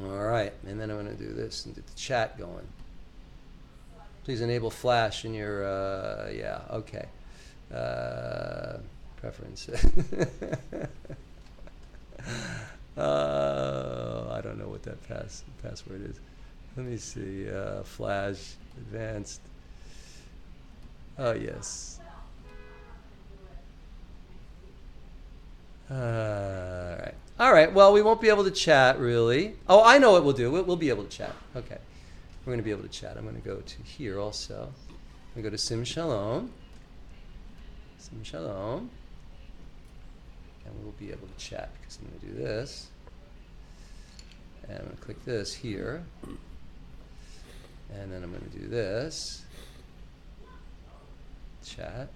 All right, and then I'm going to do this and get the chat going. Please enable flash in your, yeah, okay. Preferences. I don't know what that password is. Let me see. Flash, advanced. Oh, yes. All right. All right. Well, we won't be able to chat, really. Oh, I know what we'll do. We'll be able to chat. Okay. We're going to be able to chat. I'm going to go to here also. I'm going to go to Sim Shalom. Sim Shalom. And we'll be able to chat because I'm going to do this. And I'm going to click this here. And then I'm going to do this. Chat.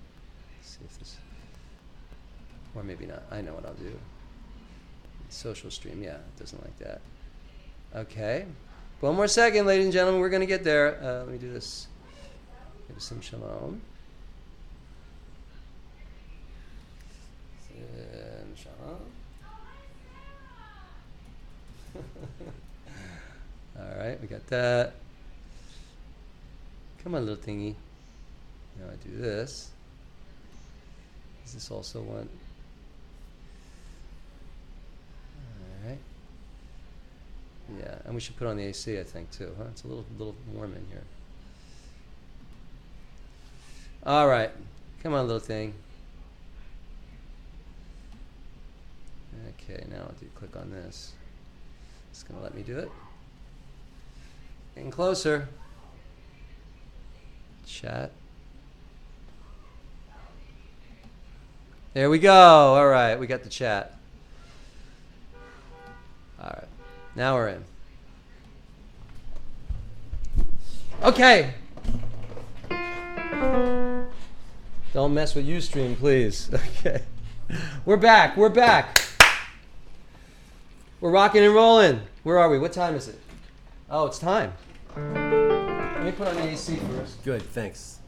Let's see if this... Or maybe not. I know what I'll do. Social stream. Yeah, it doesn't like that. Okay. One more second, ladies and gentlemen. We're going to get there. Let me do this. Go to Sim Shalom. Sim Shalom. All right, we got that. Come on, little thingy. Now I do this. Is this also one? All right. Yeah, and we should put on the AC, I think, too, huh? It's a little warm in here. All right. Come on, little thing. Okay, now I'll click on this. It's going to let me do it. Getting closer. Chat. There we go. All right, we got the chat. All right, now we're in. Okay. Don't mess with Ustream, please. Okay. We're back. We're back. We're rocking and rolling. Where are we? What time is it? Oh, it's time. Let me put on the AC first. Good, thanks.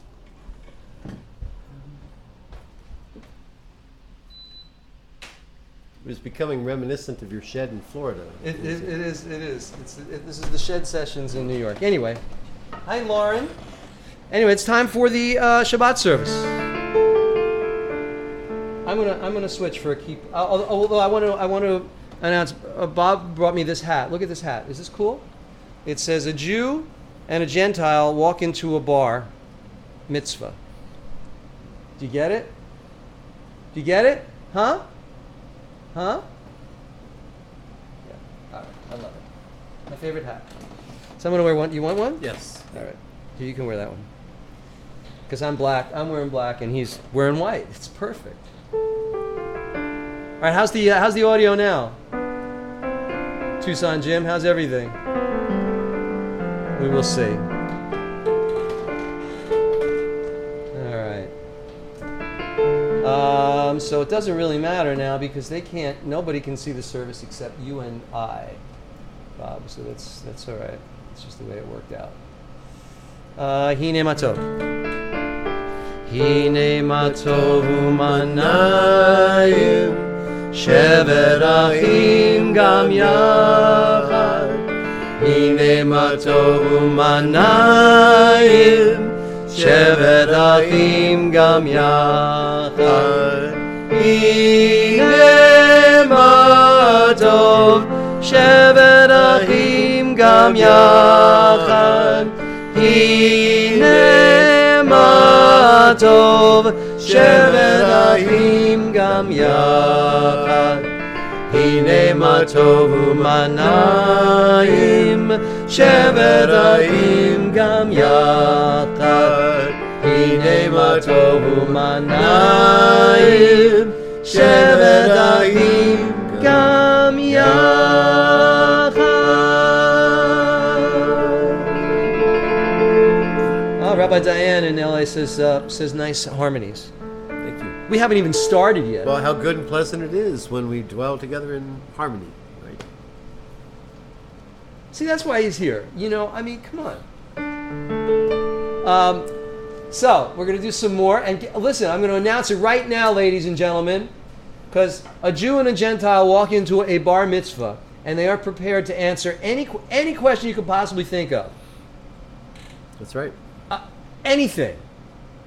It was becoming reminiscent of your shed in Florida. It is. This is the shed sessions in New York. Anyway, hi, Lauren. Anyway, it's time for the Shabbat service. I'm gonna switch for a keep. Although I want to announce. Bob brought me this hat. Look at this hat. Is this cool? It says a Jew and a Gentile walk into a bar mitzvah. Do you get it? Do you get it? Huh? Huh? Yeah. All right. I love it. My favorite hat. So I'm gonna wear one. You want one? Yes. All right. Here, you can wear that one. Because I'm black. I'm wearing black, and he's wearing white. It's perfect. All right. How's the audio now? Tucson Jim, how's everything? We will see. All right. So it doesn't really matter now because nobody can see the service except you and I, Bob. So that's all right. It's just the way it worked out. Hine matov. Hine matov umanayim. Shevet achim gam yachad. Hine matov umanayim. Shevet achim gam yachad. Hine matov. Shevet achim gam yachad. Hine matov. Shevet achim gam yachad. Hine matov umanayim. Shevet achim gam yachad. Hine matov umanayim. Shevet achim gam yachad. Oh, Rabbi Diane in LA says nice harmonies. Thank you. We haven't even started yet. Well, how good and pleasant it is when we dwell together in harmony, right? See, that's why he's here. I mean, come on. So, we're going to do some more. And listen, I'm going to announce it right now, ladies and gentlemen, because a Jew and a Gentile walk into a bar mitzvah. and they are prepared to answer any question you could possibly think of. That's right. Anything,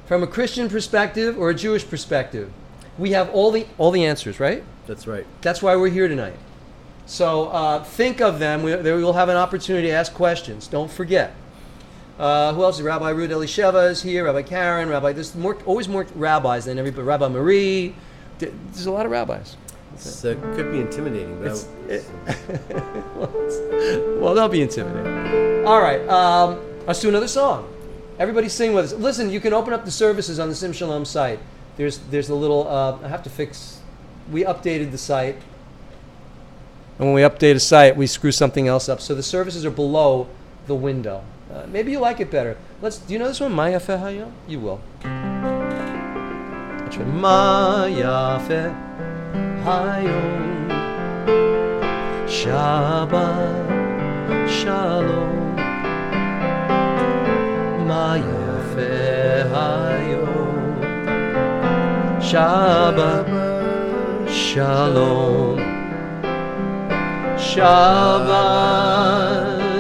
from a Christian perspective or a Jewish perspective. We have all the answers, right? That's right. That's why we're here tonight. So think of them. We'll have an opportunity to ask questions. Don't forget. Who else? Rabbi Ruth Elisheva is here. Rabbi Karen. There's always more rabbis than everybody. Rabbi Marie. There's a lot of rabbis. It could be intimidating, but well, don't be intimidated. All right. Let's do another song. Everybody sing with us. Listen, you can open up the services on the Sim Shalom site. There's a little, I have to fix, we updated the site. And when we update a site, we screw something else up. So the services are below the window. Maybe you like it better. Do you know this one? Ma Yafeh Hayom? You will. That's right. Ma Yafeh Hayom Shabbat Shalom Ma Yafeh Hayom Shabbat Shalom Shabbat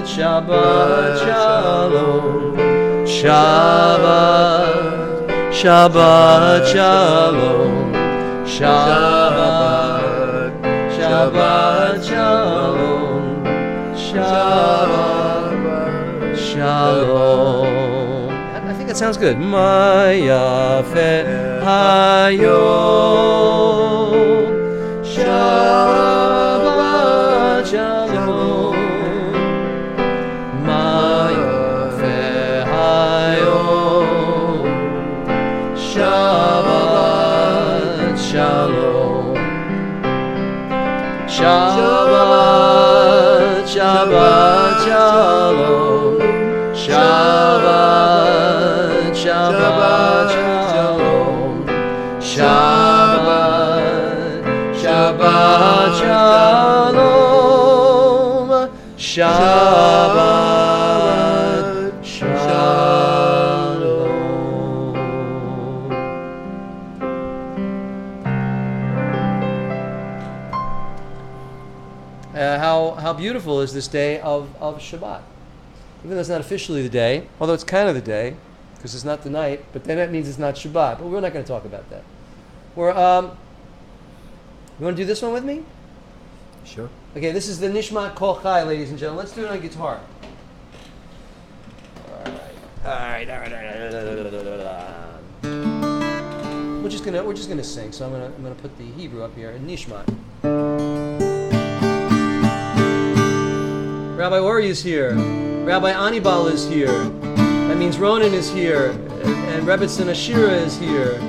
Shabbat Shalom Shabbat Shabbat Shalom Shabbat Shabbat Shalom Shabbat Shalom. I think that sounds good. Ma Yafeh Hayom Shabbat Shalom Ma Yafeh Hayom Shabbat Shalom Shabbat Shabbat Shalom Shabbat Shabbat Shalom Shabbat Shabbat Shalom Shabbat Shalom. How beautiful is this day of Shabbat? Even though it's not officially the day, although it's kind of the day, because it's not the night, but then that means it's not Shabbat. But we're not going to talk about that. You want to do this one with me? Sure. Okay, this is the Nishmat Kol Chai, ladies and gentlemen. Let's do it on guitar. All right. We're just gonna sing. So I'm gonna put the Hebrew up here in Nishmat. Rabbi Ori is here. Rabbi Anibal is here. That means Ronan is here. And Rebbetzin Ashira is here.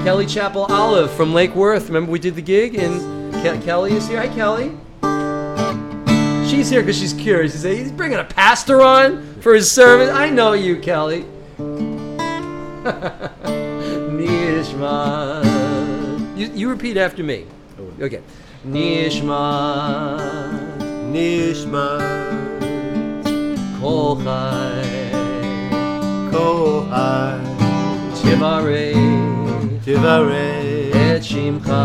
Kelly Chapel Olive from Lake Worth. Remember we did the gig? And Kelly is here. Hi, Kelly. She's here because she's curious. He's bringing a pastor on for his service. I know you, Kelly. Nishma. You repeat after me. Okay. Nishma. Nishma Kol Chai Tivarei Et Shimcha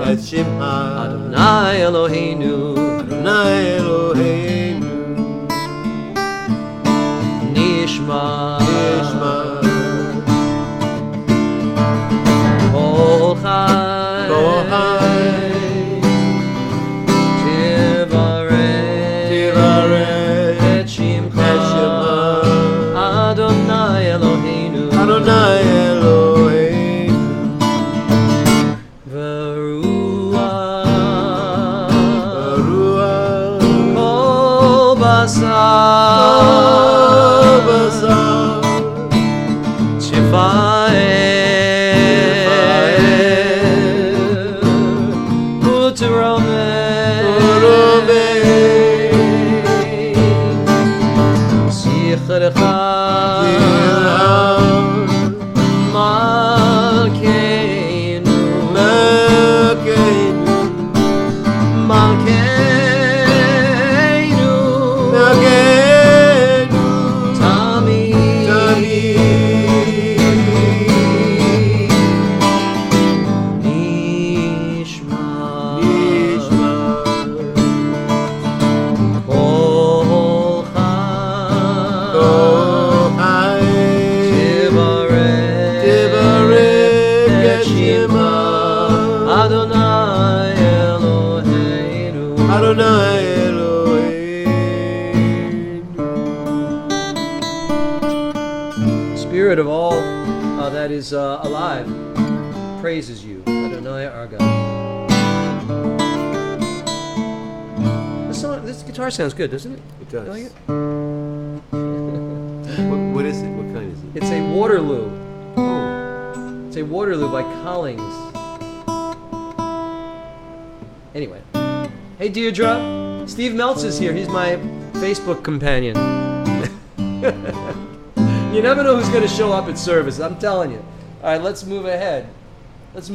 Adonai Eloheinu Nishma Kol Chai Tivarei Et Shimcha Adonai Eloheinu Kol Basar Tifael Uteromei Sichrecha Malkeinu Adonai Eloheinu. Spirit of all that is alive praises you, Adonai our God. This guitar sounds good, doesn't it? It does. You like it? What is it? What kind is it? It's a Waterloo. Oh. It's a Waterloo by Collings. Anyway. Hey Deirdre, Steve Meltz is here. He's my Facebook companion. You never know who's going to show up at service. I'm telling you. All right, let's move ahead. And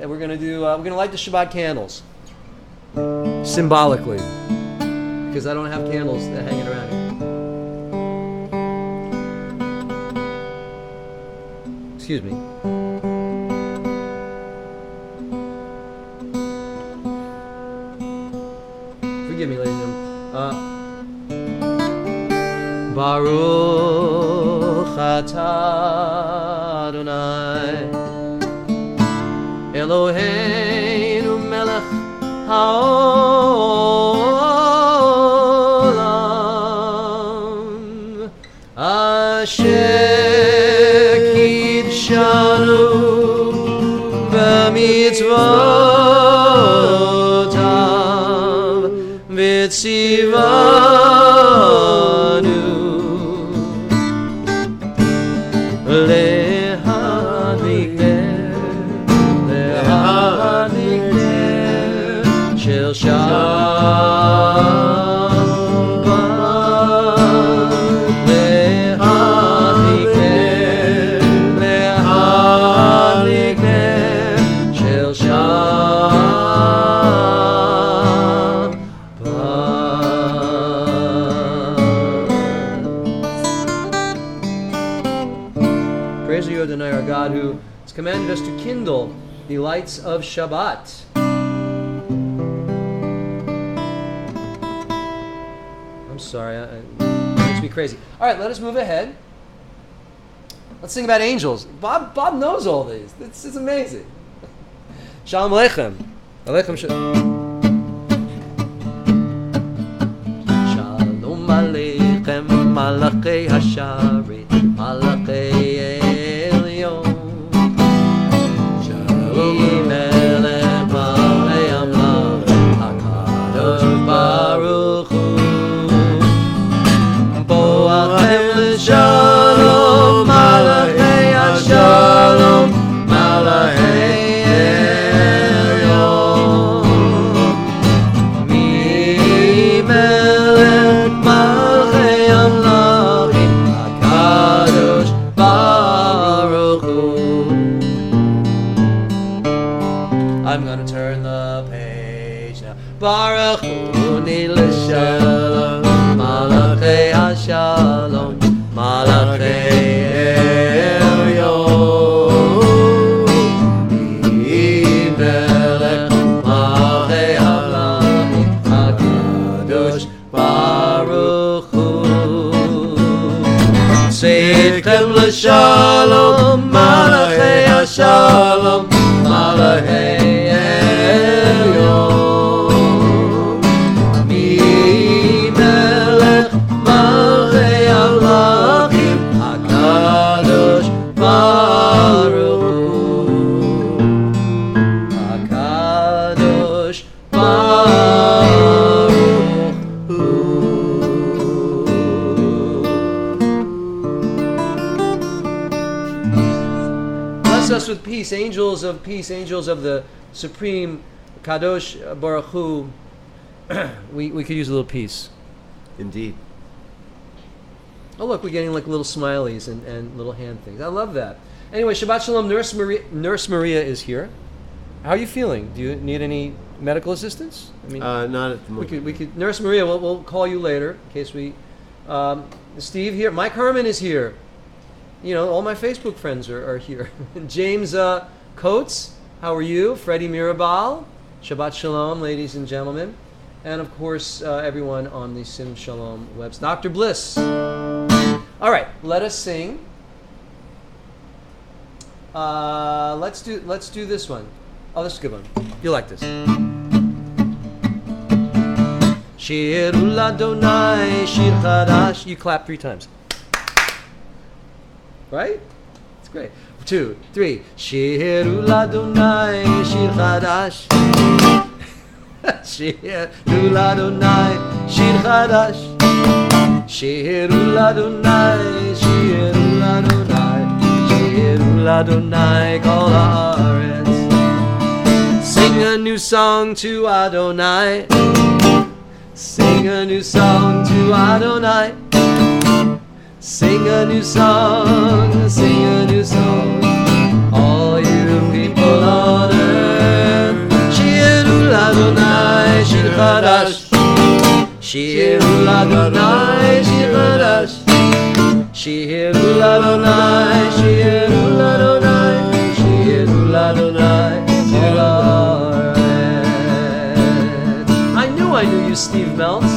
we're going to light the Shabbat candles. Symbolically. Because I don't have candles hanging around here. Excuse me. Forgive me, ladies and gentlemen. Baruch atah Adonai Eloheinu melech haolam asher kidshanu b'mitzvotav v'tzivanu lehadlikner shel Shabbat lehadlikner shel Shabbat. Praise you, Adonai, our God, who has commanded us to kindle the lights of Shabbat. I'm sorry, it makes me crazy. All right, let us move ahead. Let's sing about angels. Bob knows all these. It's amazing. Shalom Aleichem. Aleichem Shalom. Shalom Aleichem, Malachei Hasharet, Malachei Elyon. Shalom Melech Malachei Amlam, HaKadosh Baruch Hu. Boachem l'Shalom, Malachei Hashalom, Malachei Elyon. Mi Melech Malachei Amlam, HaKadosh Baruch Hu. I'm gonna turn the page now. Baruch Hu l'Shalom, Malachei Hashalom, Malachei Elyon. Mi Melech Malachei Amlam, HaKadosh Baruch Hu. Seitchem l'Shalom, Malachei Hashalom, Malachei Elyon. Mi Melech Malachei Amlachim, HaKadosh Baruch Hu. HaKadosh Baruch Hu. Bless us with peace, angels of the Supreme Kadosh Baruch Hu. We could use a little peace. Indeed. Oh look, we're getting like little smileys and little hand things. I love that. Anyway, Shabbat Shalom. Nurse Maria is here. How are you feeling? Do you need any medical assistance? I mean, Not at the moment. we could. Nurse Maria, we'll call you later in case we. Steve here. Mike Herman is here. You know, all my Facebook friends are here. James Coates, how are you? Freddie Mirabal. Shabbat Shalom, ladies and gentlemen. And of course, everyone on the Sim Shalom website. Dr. Bliss. All right, let us sing. Let's do this one. Oh, this is a good one. You like this. Shiru l'Adonai shir chadash. You clap 3 times. Right? It's great. 2, 3. Shiru l'Adonai shir chadash. Shiru l'Adonai shir chadash. Shiru l'Adonai, shiru l'Adonai, shiru l'Adonai kol haaretz. Sing a new song to Adonai. Sing a new song to Adonai. Sing a new song, sing a new song. All you people on earth. Shiru l'Adonai shir chadash. Shiru l'Adonai shir chadash. Shiru l'Adonai, shiru l'Adonai, shiru l'Adonai kol haaretz. I knew you, Steve Meltz.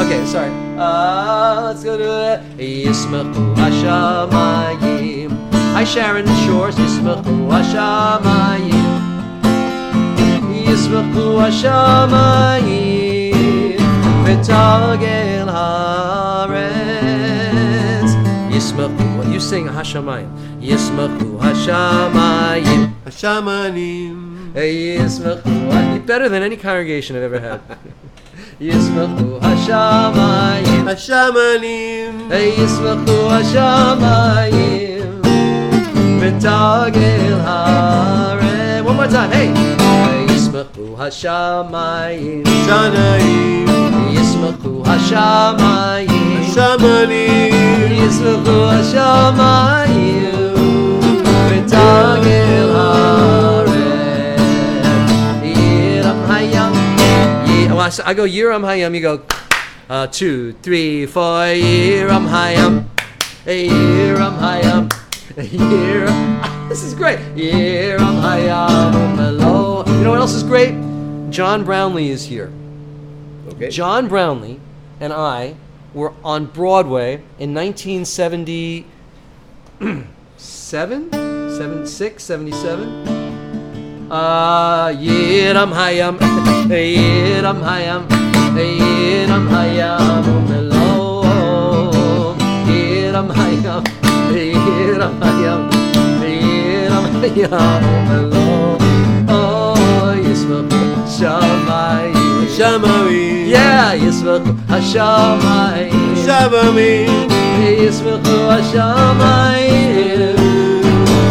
Okay, sorry. Let's go to it. Yismachu hashamayim. Hi, Sharon Shores. Yismachu hashamayim. Yismachu hashamayim. V'tagel haaretz. Yismachu. What you sing hashamayim? Yismachu hashamayim. Hashamanim. Yismachu. Better than any congregation I've ever had. Yismachu hashamayim. Hashamanim. Yismachu hashamayim. V'tagel haaretz. One more time. Hey. Yismachu hashamayim. Shanaim. Yismachu hashamayim. Hashamanim. Yismachu hashamayim. V'tagel haaretz. Yiram hayam. I go Yiram hayam. You go 2, 3, 4. Yiram hayam. Yiram hayam. Yiram. This is great. Yiram hayam. Hello. You know what else is great? John Brownlee is here. Okay. John Brownlee and I were on Broadway in 1977, 76, 77. Yiram hayam, yiram hayam, yiram hayam, hello. Yiram hayam, yiram hayam, yiram hayam, hello. Oh, yismachu hashamayim. Hashamayim. Yeah, yismachu hashamayim. Hashamayim. Yismachu hashamayim.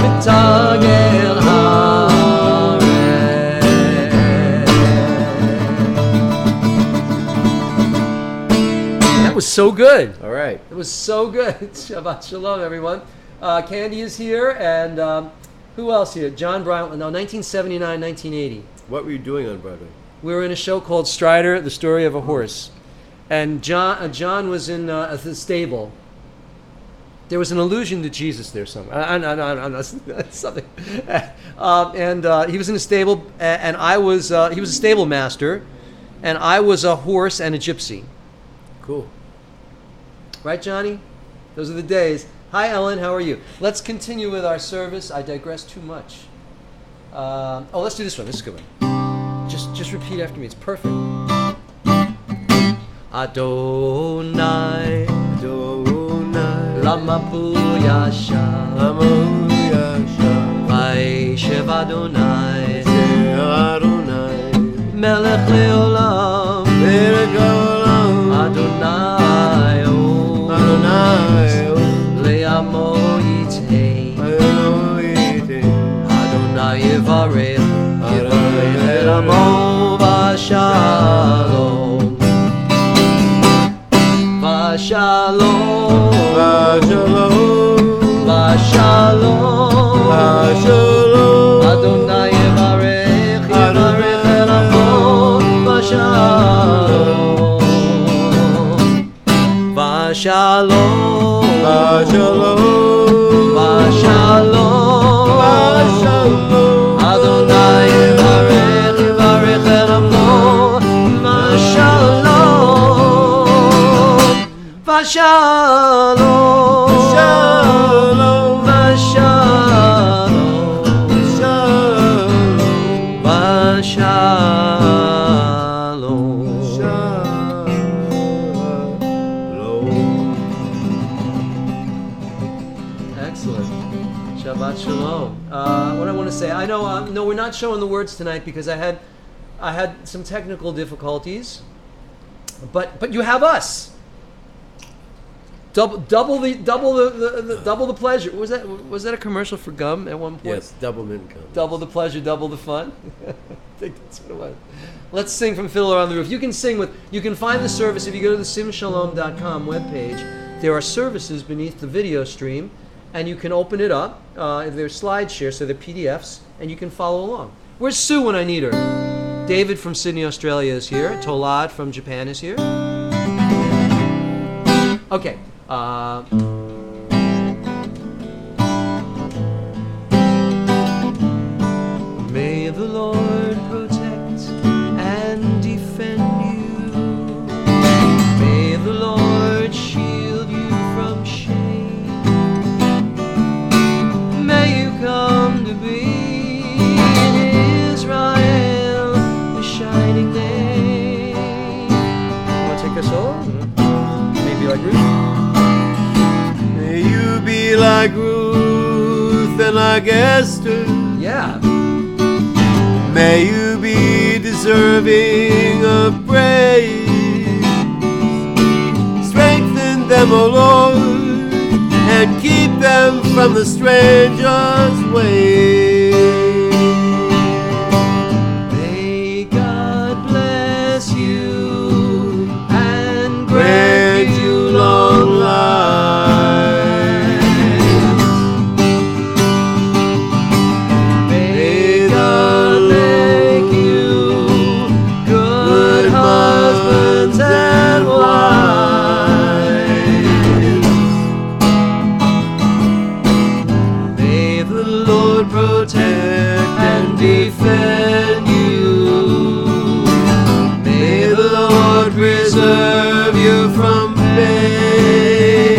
V'tagel That was so good. All right. It was so good. Shabbat shalom, everyone. Candy is here, and who else here? John Brown. No, 1979, 1980. What were you doing on Broadway? We were in a show called Strider, the Story of a Horse. And John was in the stable. There was an allusion to Jesus there somewhere. Something. And he was in a stable, and I was, he was a stable master, and I was a horse and a gypsy. Cool. Right, Johnny? Those are the days. Hi, Ellen. How are you? Let's continue with our service. I digress too much. Let's do this one. This is a good one. Just repeat after me. It's perfect. Adonai, Adonai. lama puyasha, Vaishev Adonai, Adonai. Melech leolam, Adonai, Adonai. leamo yitei, Adonai yivarech, yivarech leamo v'shalom. Shalom, shalom, shalom. Adonai yivarech, yivarech elamo, shalom, shalom, shalom. Adonai yivarech, yivarech elamo, shalom. Shalom, shalom, shalom, shalom, Shabbat Shalom. What I want to say, I know, no, we're not showing the words tonight because I had some technical difficulties, but you have us. Double the pleasure. Was that a commercial for gum at one point? Yes, double mint gum. Double the pleasure, double the fun. I think that's what it was. Let's sing from Fiddler on the Roof. You can find the service if you go to the simshalom.com webpage. There are services beneath the video stream, and you can open it up. There's SlideShare, so they're PDFs, and you can follow along. Where's Sue when I need her? David from Sydney, Australia is here. Tolad from Japan is here. Okay. May the Lord protect and defend you. May the Lord shield you from shame. May you come to be in Israel a shining name. Want to take us home? Maybe like Ruth. May you be like Ruth and like Esther. Yeah. May you be deserving of praise. Strengthen them, O Lord, and keep them from the stranger's ways. May God bless you and grant you long life. May God make you good husbands and wives. May the Lord protect and defend you. May the Lord preserve you from pain.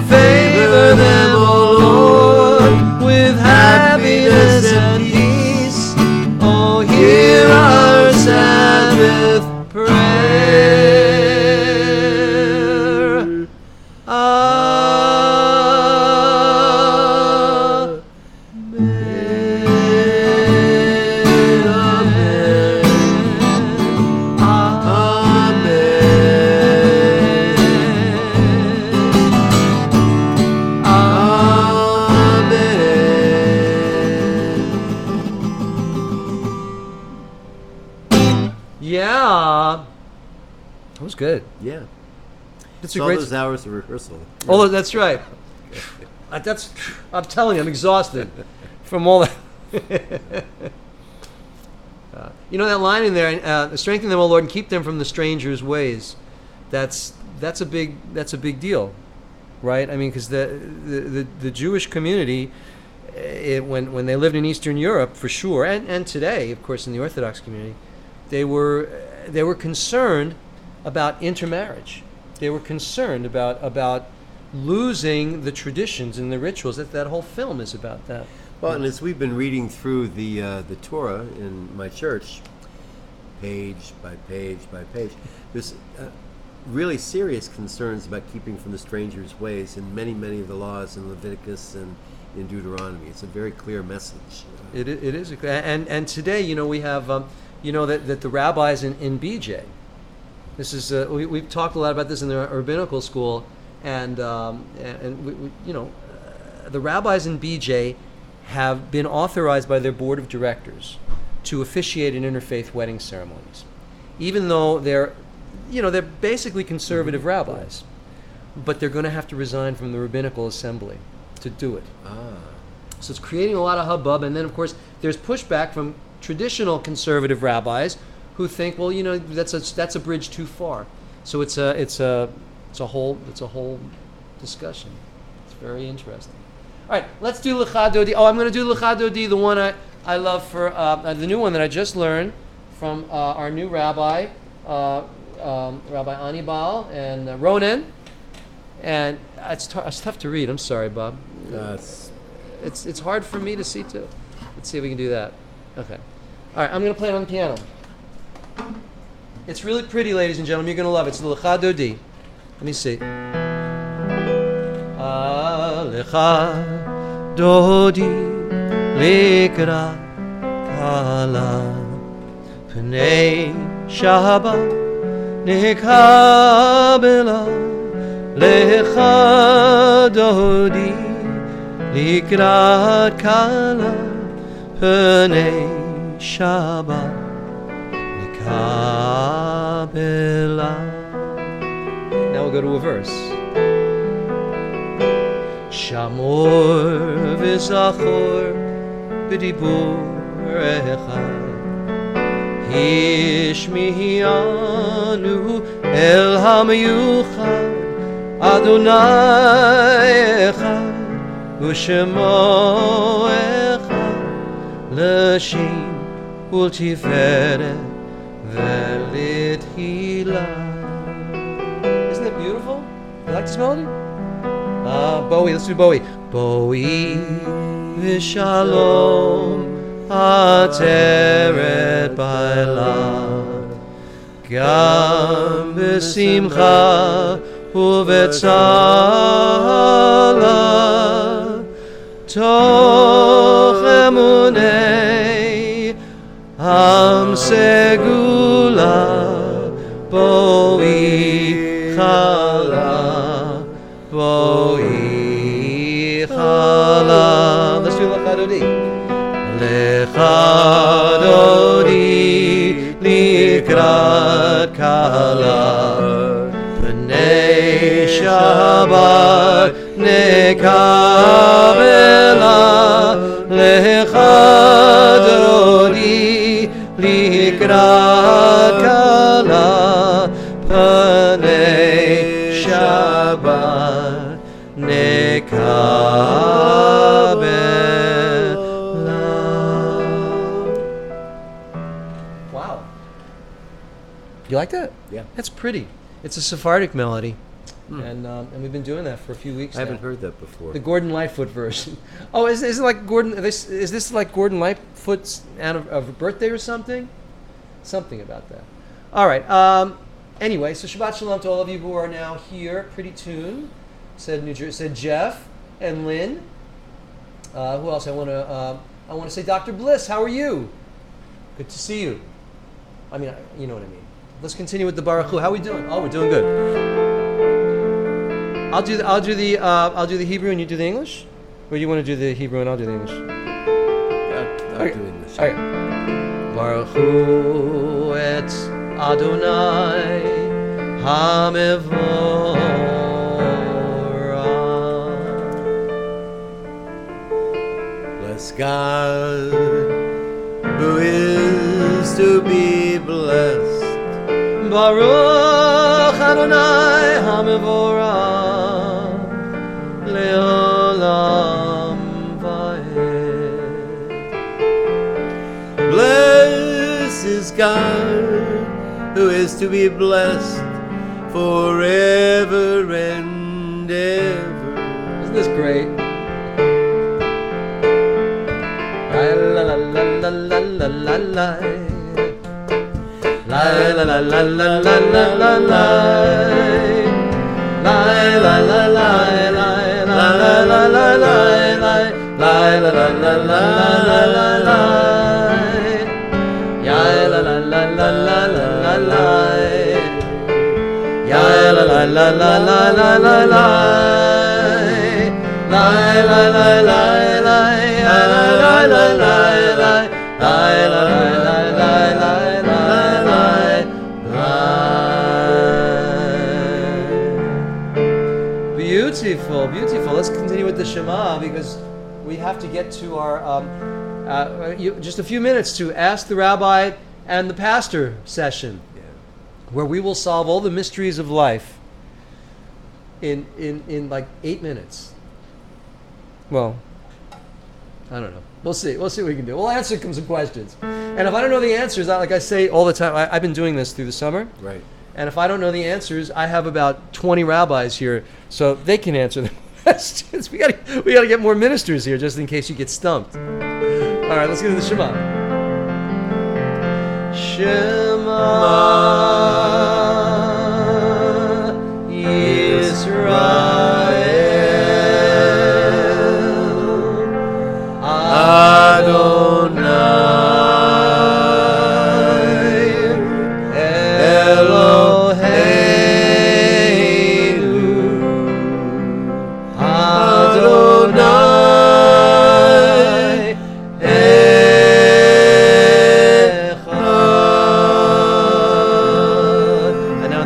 Favor them, O Lord, with happiness and peace. Oh, hear our Sabbath prayer. Yeah, that was good. Yeah. That's It's a all great. those hours of rehearsal. Oh, that's right. I'm telling you, I'm exhausted from all that. You know that line in there, strengthen them, O Lord, and keep them from the stranger's ways. That's a big deal, right? I mean, because the Jewish community, when they lived in Eastern Europe, for sure, and today, of course, in the Orthodox community, they were concerned about intermarriage. They were concerned about losing the traditions and the rituals. That whole film is about that. Well, and as we've been reading through the Torah in my church, page by page by page, there's really serious concerns about keeping from the stranger's ways in many of the laws in Leviticus and in Deuteronomy. It's a very clear message. It is, and today, we have, that the rabbis in BJ. This is we've talked a lot about this in the rabbinical school, and the rabbis in BJ have been authorized by their board of directors to officiate in interfaith wedding ceremonies, even though they're basically conservative rabbis, but they're going to have to resign from the rabbinical assembly to do it. So it's creating a lot of hubbub, and then of course there's pushback from traditional conservative rabbis who think, well, that's a bridge too far. So it's a whole discussion. It's very interesting. All right, let's do Lecha Dodi. Oh, I'm going to do Lecha Dodi, the one I love for the new one that I just learned from our new rabbi, Rabbi Anibal and Ronen. And it's tough to read. I'm sorry, Bob. It's hard for me to see too. Let's see if we can do that. Okay. All right, I'm going to play it on the piano. It's really pretty, ladies and gentlemen. You're going to love it. It's the Lecha Dodi. Let me see. Lecha דודי לקראת קלה פני שבת נקבלה לך דודי לקראת קלה פני שבת נקבלה. Now we'll go to a verse. שמור וזכור בדיבור אחד השמיענו אל המיוחד אדוני אחד ושמו אחד לשם ולתפארת ולתהילה. Isn't it beautiful? You like this melody? Bowie, let's do Bowie. Bowie v'shalom ateret ba'elav gam b'simcha u'v'tzala toch emunei am segula Bowie chala Bo'i chala. Let's do Lecha Dodi. Lecha Dodi likrat kala P'nei Shabbat nekabela Lecha Dodi likrat kala P'nei Shabbat Wow. You like that? Yeah. That's pretty. It's a Sephardic melody. And we've been doing that for a few weeks I now. haven't heard that before. The Gordon Lightfoot version. Oh, is it like Gordon? Is this like Gordon Lightfoot's of birthday or something? Something about that. All right. Anyway, so Shabbat Shalom to all of you who are now here. Pretty tuned. Said New Jersey. Said Jeff and Lynn. Who else? I want to say Dr. Bliss. How are you? Good to see you. I mean, you know what I mean. Let's continue with the Baruch Hu. How are we doing? Oh, we're doing good. I'll do the Hebrew and you do the English, or you want to do the Hebrew and I'll do the English? I'll do English. Okay. Baruch Hu et Adonai Hamevorah. Bless God, who is to be blessed. Baruch Adonai Hamevorah Leolam Vaed. Blessed is God, who is to be blessed forever and ever. Isn't this great? La la la la la la la la. La la la la la la la la la. La la la la la la la la la la. La la la la la la la la. Ya la la la la la la la la. Ya la la la la la la la la. La la la la la. La la la la la. La la la la la. Beautiful, beautiful. Let's continue with the Shema because we have to get to our just a few minutes to Ask the Rabbi and the Pastor session, where we will solve all the mysteries of life in like 8 minutes. Well, I don't know. We'll see. We'll see what we can do. We'll answer some questions. And if I don't know the answers, like I say all the time, I've been doing this through the summer. Right. And if I don't know the answers, I have about 20 rabbis here, so they can answer the questions. We gotta get more ministers here, just in case you get stumped. All right, let's get to the Shema. Shema Yisrael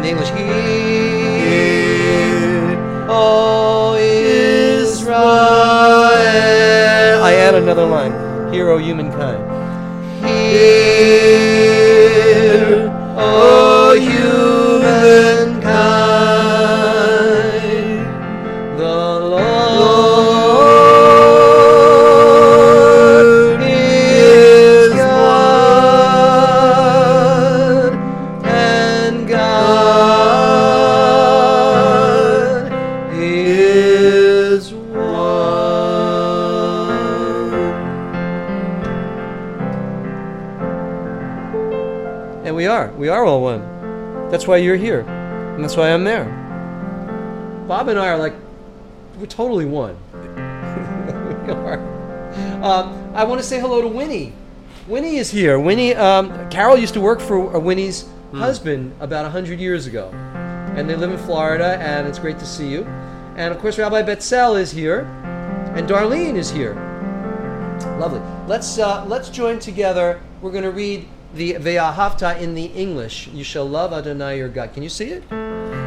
English. Hear, O Israel. I add another line. Hear, O humankind. Hear, O humankind. The Lord is God, and God is one. And we are all one. That's why you're here, and that's why I'm there. Bob and I are like, we're totally one. We are. I want to say hello to Winnie. Winnie is here. Winnie, Carol used to work for Winnie's husband about 100 years ago, and they live in Florida. And it's great to see you. And of course, Rabbi Betzel is here, and Darlene is here. Lovely. Let's join together. We're going to read the Ve'ahavta in the English. You shall love Adonai your God. Can you see it?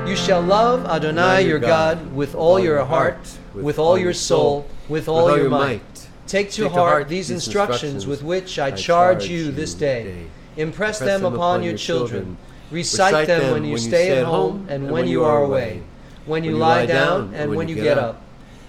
You shall love Adonai your God with all your heart, with all your soul, with all your might. Take to heart these instructions with which I charge you this day. Impress them upon your children. Recite them when you stay at home and when you are away, when you lie down and when you get up.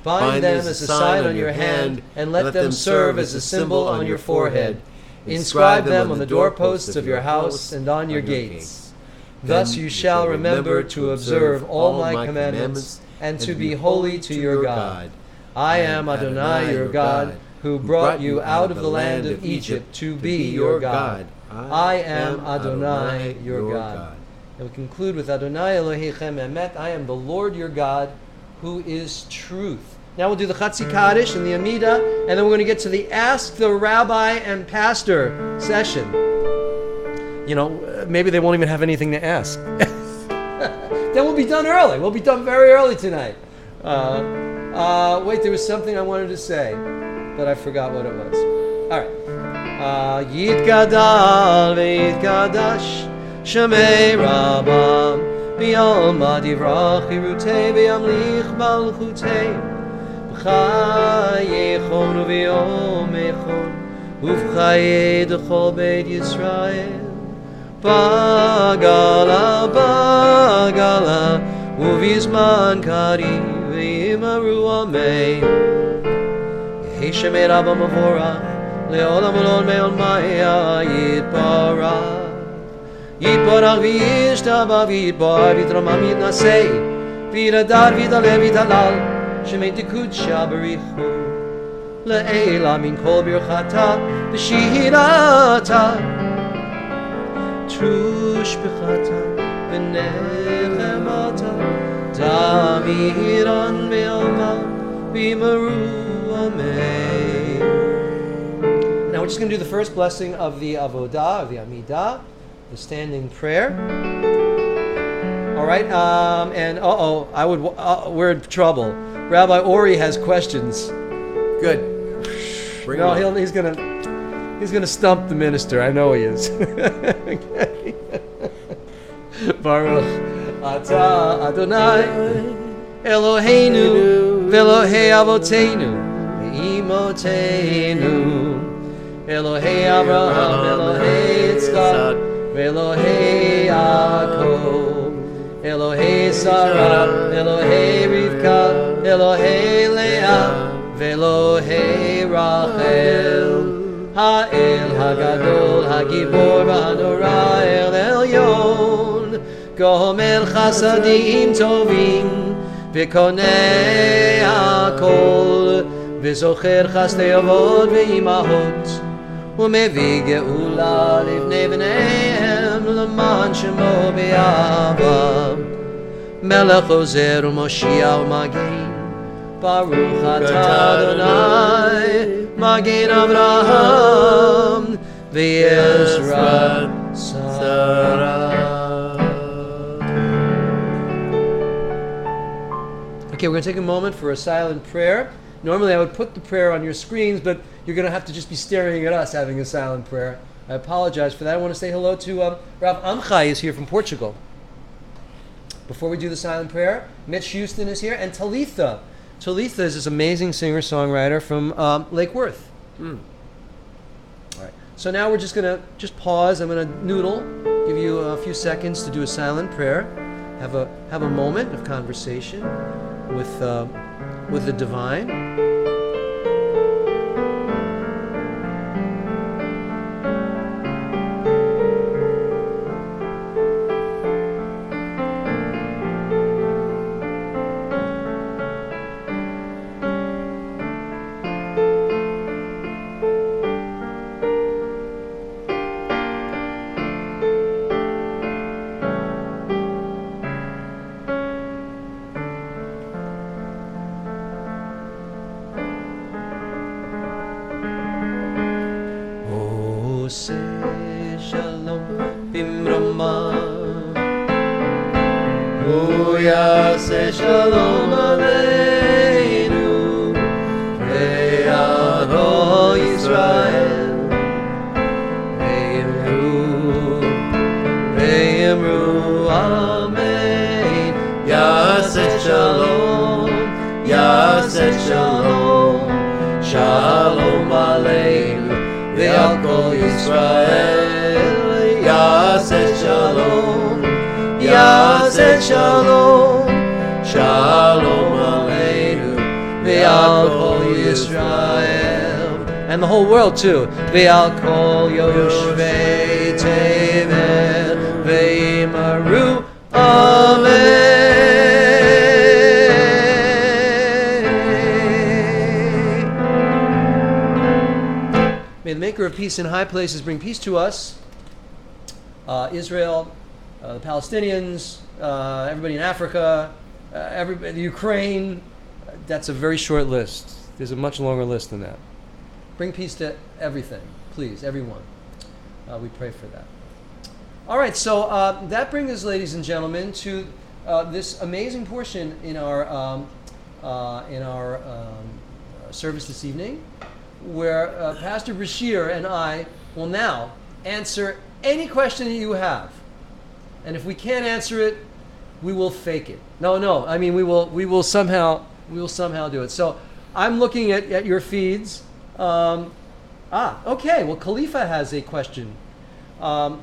Bind them as a sign on your hand, and let them serve as a symbol on your forehead. Inscribe them on the doorposts of your house and on your gates. Thus you shall remember to observe all my commandments and to be holy to your God. I am Adonai your God, who brought you out of the land of Egypt to be your God. I am Adonai your God. And we conclude with Adonai Elohechem Emet. I am the Lord your God, who is truth. Now we'll do the Chatzi Kaddish and the Amidah, and then we're going to get to the Ask the Rabbi and Pastor session. You know, maybe they won't even have anything to ask. Then we'll be done early. We'll be done very early tonight. Wait, there was something I wanted to say, but I forgot what it was. All right. Yitgadal ve'yitgadash Shemei Rabbam B'yalma divrach hirutei B'yamlich malchutei B'chayechon u'v'yomechon Uv'chayei d'chol Beit Yisrael Bagala Bagala Uv'yizman kari V'imaru amei Yehi Shemei Rabbam avorach Le'olam ulon me'ol maya Yitbarach Yitbarach v'yishtabach v'yitbar v'yitramam yitnasei v'yidadar v'yidaleh v'yidalal Shemei dekudsha b'richu Le'ela min kol birchata v'shihirata Trush b'chata v'nechemata Damiran me'alma v'imaru amen. Now we're just going to do the first blessing of the Avodah, of the Amidah, the standing prayer. All right, and we're in trouble. Rabbi Ori has questions. Good. He's gonna stump the minister. I know he is. Okay. Baruch Atah Adonai Eloheinu v'Elohei Avoteinu v'Imotenu Elohei Abraham, Elohei Yitzchak, Elohei Yaakov, Elohei Sarah, Elohei Rivka, Elohei Leah, Elohei Rachel, Ha'el Hagadol, Hagibor V'Hanora, El Elyon, Gomel Chasadim Tovim, V'Konei Hakol, V'Zocher Chasdei Avot V'Imahot, ומביא גאולה לבני בניהם למען שמו באהבה מלך עוזר ומושיע ומגן ברוך אתה אדוני מגן אברהם ויעזרת שרה. Okay, we're going to take a moment for a silent prayer. Normally I would put the prayer on your screens, but you're going to have to just be staring at us having a silent prayer. I apologize for that. I want to say hello to Rav Amchai is here from Portugal. before we do the silent prayer, Mitch Houston is here, and Talitha. Talitha is this amazing singer-songwriter from Lake Worth. All right. So now we're just going to pause. I'm going to noodle, give you a few seconds to do a silent prayer. Have a moment of conversation with the divine. Say shalom bimrama, say shalom aleinu, ve'aro Yisrael, ve'imru amen. Yaseh shalom, shalom aleinu. Ve'al kol Yisrael, Yaseh shalom, shalom aleinu, ve'al kol Yisrael, and the whole world too. Ve'al kol yoshvei tevel, ve'imaru amen. May the maker of peace in high places bring peace to us. Israel, the Palestinians, everybody in Africa, everybody, the Ukraine. That's a very short list. There's a much longer list than that. Bring peace to everything, please, everyone. We pray for that. All right, so that brings us, ladies and gentlemen, to this amazing portion in our service this evening, where Pastor Bashir and I will now answer any question that you have. And if we can't answer it, we will fake it. No, I mean we will somehow do it. So I'm looking at your feeds. Okay, well Khalifa has a question. What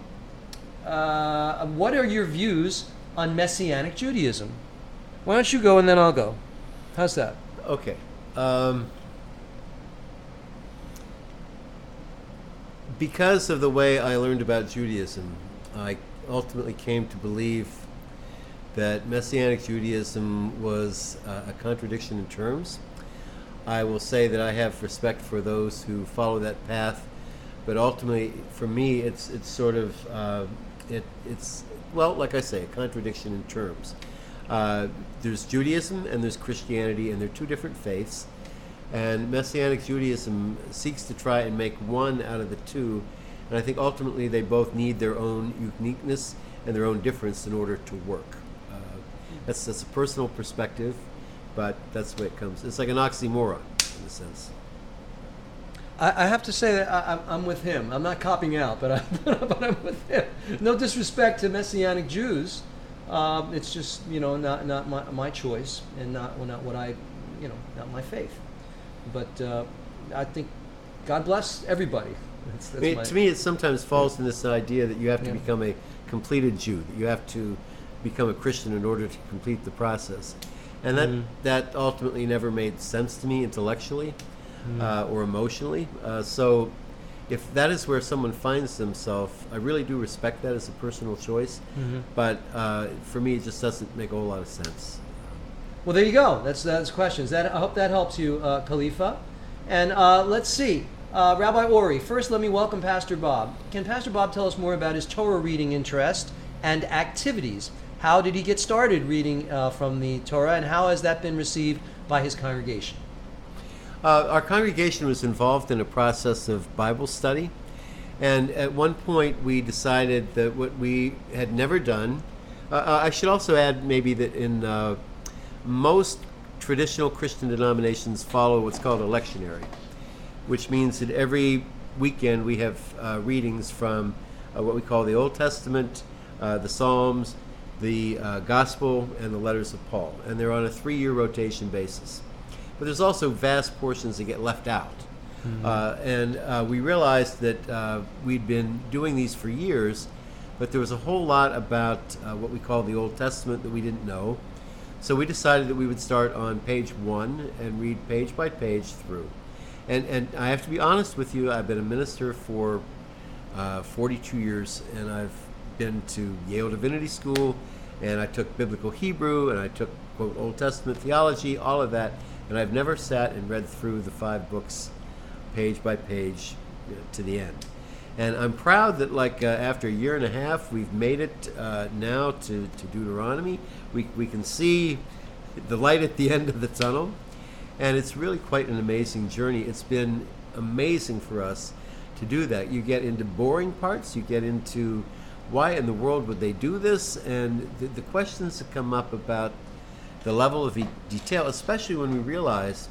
are your views on Messianic Judaism? Why don't you go and then I'll go? How's that? Okay. Because of the way I learned about Judaism, I ultimately came to believe that Messianic Judaism was a contradiction in terms. I will say that I have respect for those who follow that path, but ultimately, for me, it's sort of it's like I say, a contradiction in terms. There's Judaism and there's Christianity, and they're two different faiths. And Messianic Judaism seeks to try and make one out of the two. And I think ultimately they both need their own uniqueness and their own difference in order to work. That's a personal perspective, but that's the way it comes. It's like an oxymoron in a sense. I have to say that I'm with him. I'm not copping out, but I'm with him. No disrespect to Messianic Jews. It's just, not my choice and not what I, not my faith. But I think God bless everybody. To me, it sometimes falls in this idea that you have to become a completed Jew, that you have to become a Christian in order to complete the process. And that ultimately never made sense to me intellectually or emotionally. So if that is where someone finds themselves, I really do respect that as a personal choice. But for me, it just doesn't make a whole lot of sense. Well, there you go. That's questions. I hope that helps you, Khalifa. And let's see. Rabbi Ori, first let me welcome Pastor Bob. Can Pastor Bob tell us more about his Torah reading interest and activities? How did he get started reading from the Torah, and how has that been received by his congregation? Our congregation was involved in a process of Bible study. And at one point we decided that what we had never done, I should also add maybe that in most traditional Christian denominations follow what's called a lectionary, which means that every weekend we have readings from what we call the Old Testament, the Psalms, the Gospel and the letters of Paul, and they're on a 3-year rotation basis. But there's also vast portions that get left out. And we realized that we'd been doing these for years, but there was a whole lot about what we call the Old Testament that we didn't know. So we decided that we would start on page 1 and read page by page through. And I have to be honest with you, I've been a minister for 42 years, and I've been to Yale Divinity School, and I took Biblical Hebrew, and I took, quote, Old Testament theology, all of that, and I've never sat and read through the 5 books page by page to the end. And I'm proud that, like, after a year and a half, we've made it now to Deuteronomy. We can see the light at the end of the tunnel, and it's really quite an amazing journey. It's been amazing for us to do that. You get into boring parts, you get into why in the world would they do this, and the questions that come up about the level of detail, especially when we realize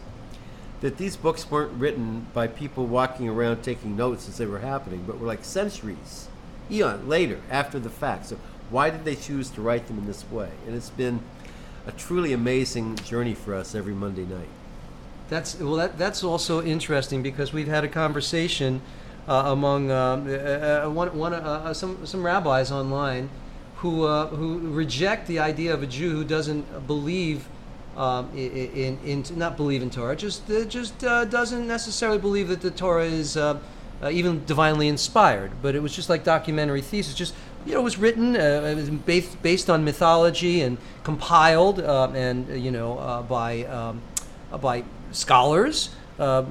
that these books weren't written by people walking around taking notes as they were happening, but were like centuries, eon later, after the fact. So why did they choose to write them in this way? And it's been a truly amazing journey for us every Monday night. That's also interesting, because we've had a conversation among some rabbis online who reject the idea of a Jew who doesn't believe not believe in Torah, just doesn't necessarily believe that the Torah is even divinely inspired, but it was just like documentary thesis. Just, it was written, it was based on mythology and compiled by scholars a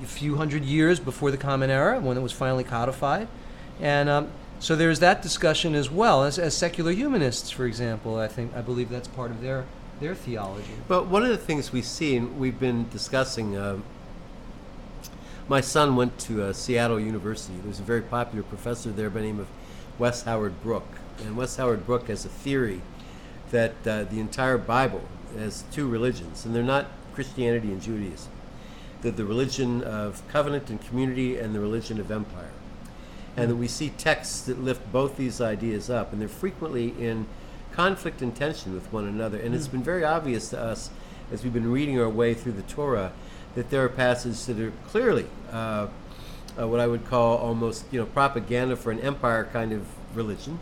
few hundred years before the Common Era, when it was finally codified, and so there's that discussion as well. As secular humanists, for example, I believe that's part of their theology. But one of the things we see, and we've been discussing, my son went to Seattle University. There's a very popular professor there by the name of Wes Howard Brooke. And Wes Howard Brooke has a theory that the entire Bible has 2 religions, and they're not Christianity and Judaism. They're the religion of covenant and community and the religion of empire. And that we see texts that lift both these ideas up, and they're frequently in conflict and tension with one another. And it's been very obvious to us as we've been reading our way through the Torah that there are passages that are clearly what I would call almost propaganda for an empire kind of religion.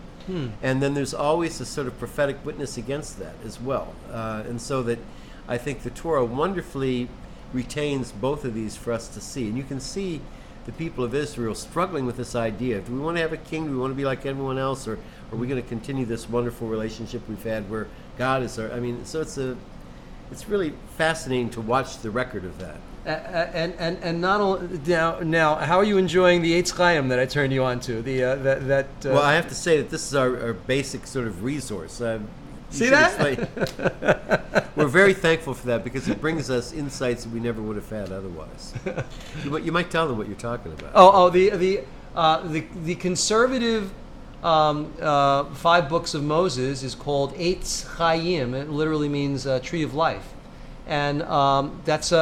And then there's always a sort of prophetic witness against that as well. And so that I think the Torah wonderfully retains both of these for us to see. And you can see the people of Israel struggling with this idea. Do we want to have a king? Do we want to be like everyone else? Or are we going to continue this wonderful relationship we've had where God is our... so it's really fascinating to watch the record of that. And not only... Now, how are you enjoying the Eitz Chaim that I turned you on to? Well, I have to say that this is our basic sort of resource. See that? We're very thankful for that, because it brings us insights that we never would have had otherwise. You might tell them what you're talking about. The conservative 5 books of Moses is called Eitz Chaim. It literally means tree of life, and it's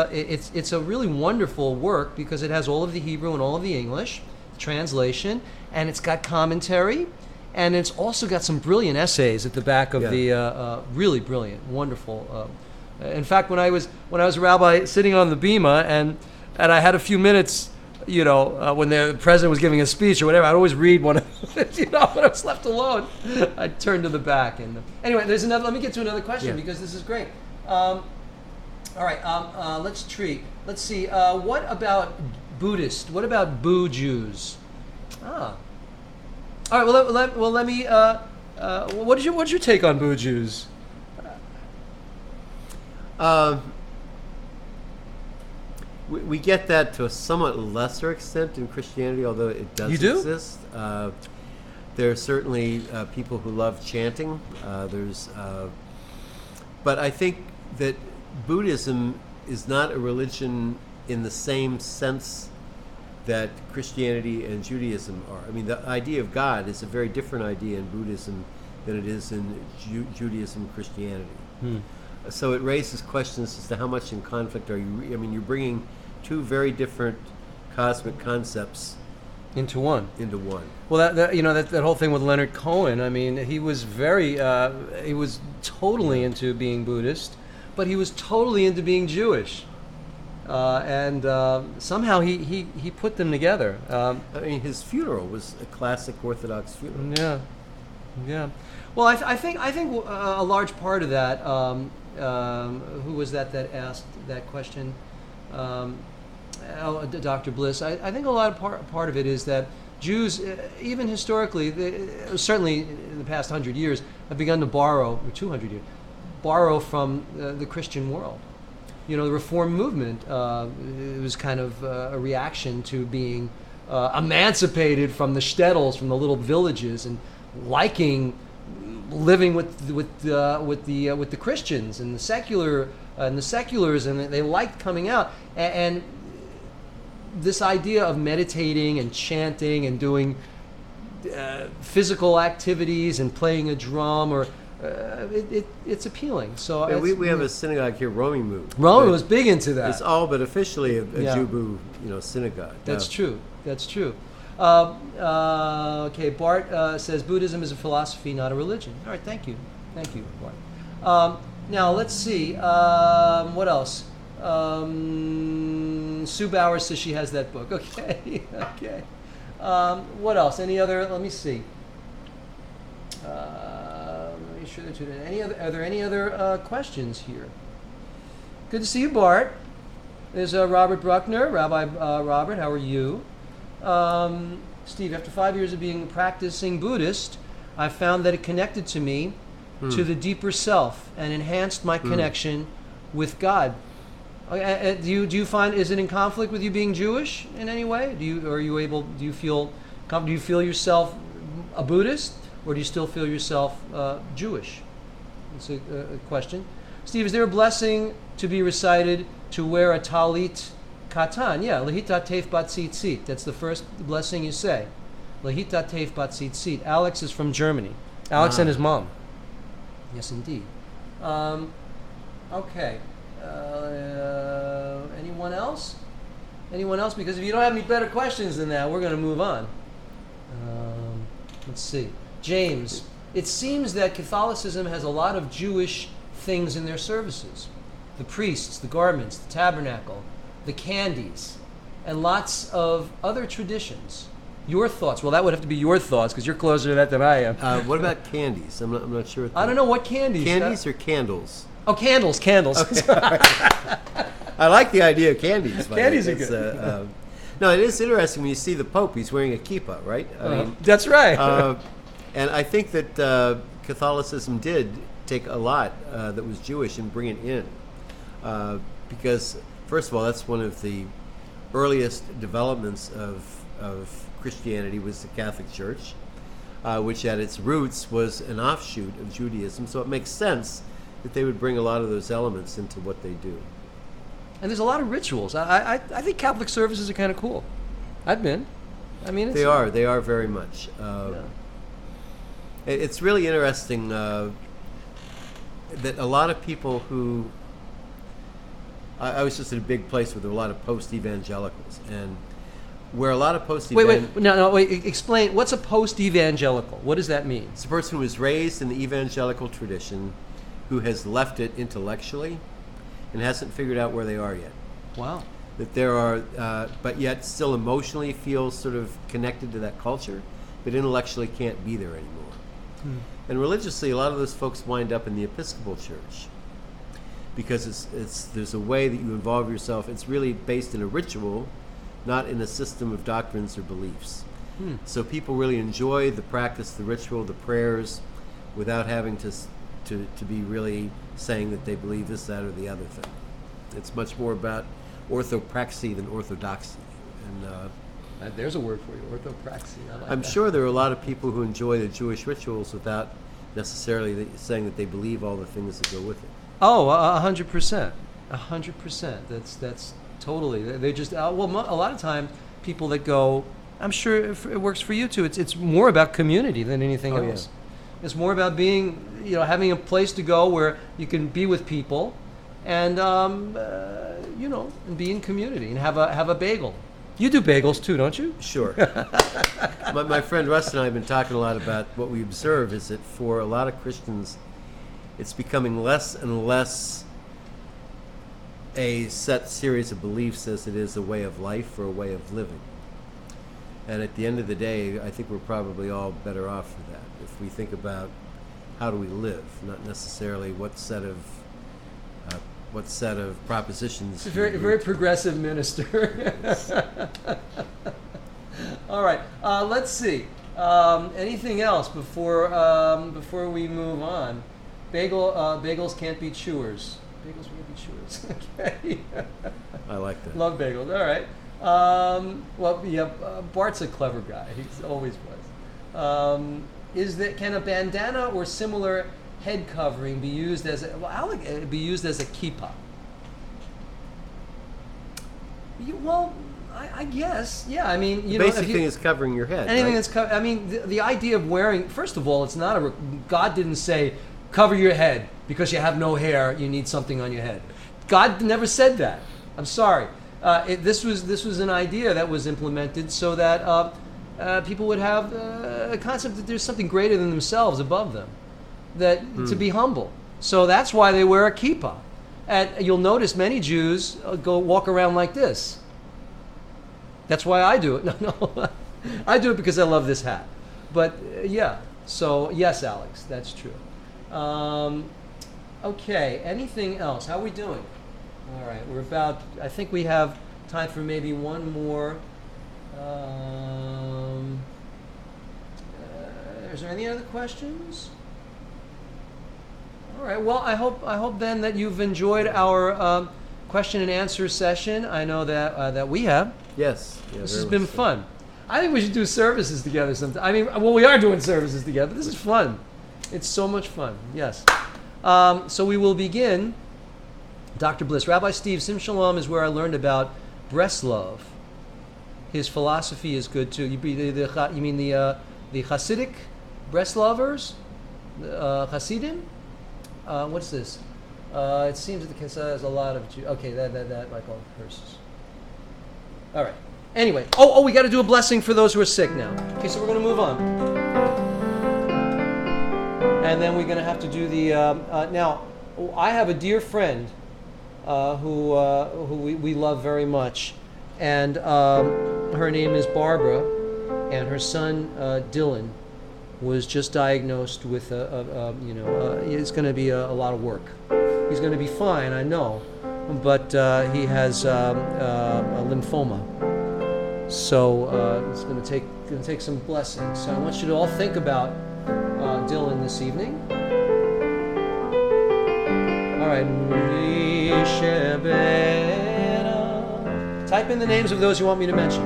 a really wonderful work, because it has all of the Hebrew and all of the English translation, and it's got commentary. And it's also got some brilliant essays at the back of the really brilliant, wonderful. In fact, when I was a rabbi sitting on the bima, and I had a few minutes, when the president was giving a speech or whatever, I'd always read one of when I was left alone, I'd turn to the back. And anyway, there's another. Let me get to another question, because this is great. All right, let's see. What about Buddhist? What about Boo Jews? All right. Well, let me. What's your take on Boo Jews? We get that to a somewhat lesser extent in Christianity, although it does exist. There are certainly people who love chanting. But I think that Buddhism is not a religion in the same sense that Christianity and Judaism are. The idea of God is a very different idea in Buddhism than it is in Judaism and Christianity. So it raises questions as to how much in conflict are you... you're bringing 2 very different cosmic concepts into one. into one. Well, that whole thing with Leonard Cohen. I mean, he was he was totally into being Buddhist, but he was totally into being Jewish, and somehow he put them together. I mean, his funeral was a classic Orthodox funeral. Yeah, yeah. Well, I think a large part of that. Who was that asked that question? Dr. Bliss. I think a lot of part of it is that Jews, even historically, certainly in the past 100 years, have begun to borrow, or 200 years, borrow from the Christian world. You know, the Reform movement it was kind of a reaction to being emancipated from the shtetls, from the little villages, and liking living with the Christians and the seculars, and they liked coming out. And this idea of meditating and chanting and doing physical activities and playing a drum, or it's appealing. So Yeah, we have a synagogue here, Romemu. Rome was big into that. It's all but officially a Yeah. Jubu, synagogue. That's Yeah. true. That's true. Okay, Bart says Buddhism is a philosophy, not a religion. All right, thank you, Bart. Now let's see. What else? Sue Bowers says she has that book. Okay, okay. What else? Any other? Let me see. Make sure that are there any other questions here? Good to see you, Bart. There's Robert Bruckner. Rabbi Robert, how are you? Steve, after 5 years of being a practicing Buddhist, I found that it connected to me to the deeper self and enhanced my connection with God. Do you find, is it in conflict with you being Jewish in any way? Do you feel yourself a Buddhist, or do you still feel yourself Jewish? That's a question. Steve, is there a blessing to be recited to wear a talit katan? Yeah, lehita teif bat tzitzit. That's the first blessing you say. Lehita teif bat tzitzit. Alex is from Germany. Alex and his mom. Yes, indeed. Okay. Anyone else? Anyone else? Because if you don't have any better questions than that, we're going to move on. Let's see. James, it seems that Catholicism has a lot of Jewish things in their services. The priests, the garments, the tabernacle, the candies, and lots of other traditions. Your thoughts? Well, that would have to be your thoughts, because you're closer to that than I am. What about candies? I'm not sure. I don't know what candies. Candies or candles? Oh, candles. Okay. I like the idea of candies. Candies are good. No, it is interesting when you see the Pope. He's wearing a kippah, right? I mean, that's right. and I think that Catholicism did take a lot that was Jewish and bring it in. Because, first of all, that's one of the earliest developments of Christianity was the Catholic Church, which at its roots was an offshoot of Judaism. So it makes sense that they would bring a lot of those elements into what they do. And there's a lot of rituals. I think Catholic services are kind of cool. I've been. I mean, it's, They are very much. Yeah. It's really interesting that a lot of people who... I was just in a big place where there were a lot of post-evangelicals, and where a lot of Wait, explain, what's a post-evangelical? What does that mean? It's a person who was raised in the evangelical tradition who has left it intellectually and hasn't figured out where they are yet. Wow. That there are, but yet still emotionally feels sort of connected to that culture, but intellectually can't be there anymore. And religiously, a lot of those folks wind up in the Episcopal Church because there's a way that you involve yourself. It's really based in a ritual, not in a system of doctrines or beliefs. So people really enjoy the practice, the ritual, the prayers, without having to be really saying that they believe this, that, or the other thing. It's much more about orthopraxy than orthodoxy. And there's a word for you, orthopraxy. I like I'm that. sure there are a lot of people who enjoy the Jewish rituals without necessarily saying that they believe all the things that go with it. Oh, 100%. 100%. That's totally. They just a lot of time people that go. I'm sure it works for you too. It's more about community than anything else. Yeah. It's more about being, having a place to go where you can be with people, and and be in community and have a bagel, You do bagels too, don't you? Sure. My friend Russ and I have been talking a lot about what we observe is that for a lot of Christians, it's becoming less and less a set series of beliefs as it is a way of life or a way of living. And at the end of the day, I think we're probably all better off for that. If we think about how do we live, not necessarily what set of propositions. It's a very progressive minister. All right, let's see. Anything else before we move on? Bagels can't be chewers. Bagels can't be chewers. Okay. I like that. Love bagels. All right. Well, yeah. Bart's a clever guy. He always was. Can a bandana or similar head covering be used as a kippah? I guess, yeah. I mean, The basic thing is covering your head. Anything right? that's I mean, the idea of wearing. First of all, it's not God didn't say cover your head because you have no hair. You need something on your head. God never said that. I'm sorry. This was an idea that was implemented so that people would have a concept that there's something greater than themselves above them, to be humble. So that's why they wear a kippah. And you'll notice many Jews walk around like this. That's why I do it. No, I do it because I love this hat. But yeah, so yes, Alex, that's true. Okay, anything else? How are we doing? All right, I think we have time for maybe one more. Is there any other questions? All right, well, I hope then that you've enjoyed our question and answer session. I know that we have. Yes. Yeah, This has been fun. I think we should do services together sometime. I mean, well, we are doing services together, but this is fun. It's so much fun, yes. So we will begin. Dr. Bliss, Rabbi Steve, Sim Shalom is where I learned about Breslov. His philosophy is good too. You mean the Hasidic Breslovers? Hasidim? What's this? It seems that the Knesset has a lot of Jews. Okay, that Michael curses. All right. Anyway, we got to do a blessing for those who are sick now. Okay, so we're going to move on. And then we're going to have to do the... now, I have a dear friend who we love very much. And her name is Barbara. And her son, Dylan, was just diagnosed with it's going to be a lot of work. He's going to be fine, I know. But he has a lymphoma. So it's going to take some blessings. So I want you to all think about Dylan this evening. All right. Type in the names of those you want me to mention.